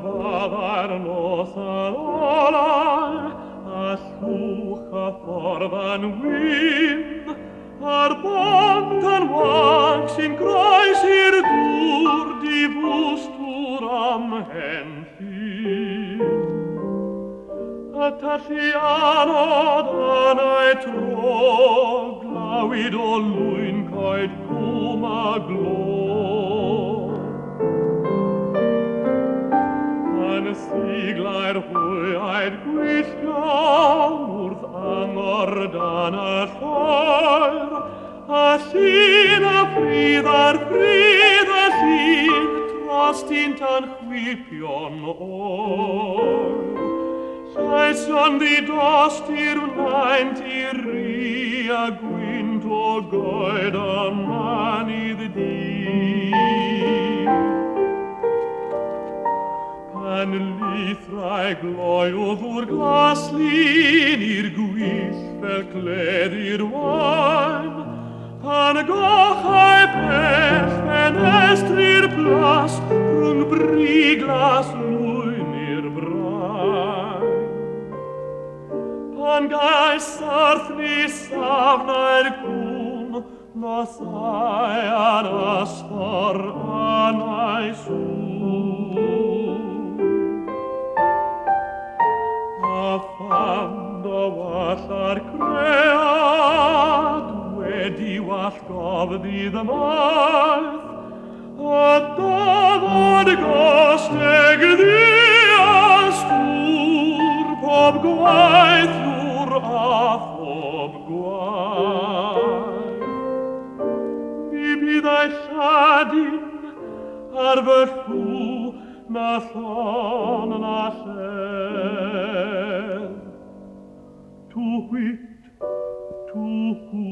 vadar nos all'olar, a slucha for van wind, ar bontan wax in kreisir dur, die wustur am Henfin. Tatiana danai tro, glauid o luincoid kuma glo. An siglair huiaid gwyllio, wrth angor dan y ffair, a sy'n a ffrydd a sy'n trostint an chwipion oer. Saes on di dost i'r wnaint i'r ri a gwynt o goed a manydd di. Pan lithrau gloiodd o'r glaslin i'r gwyll fel cled i'r wain, pan gochau pell ffenestri'r blas rhwng briglas lwyn i'r brain. Pan gael sarthni safnau'r gwn, nos ai an asfar anau sŵn. A phan do wallar cread, wedi wallgof ddydd y maith, a doddod gosteg ddiastwr, pob gwaith a phob gwaith. Mi bydd ei lladin ar fy llw na thon na lle. Tu huit, tu hu.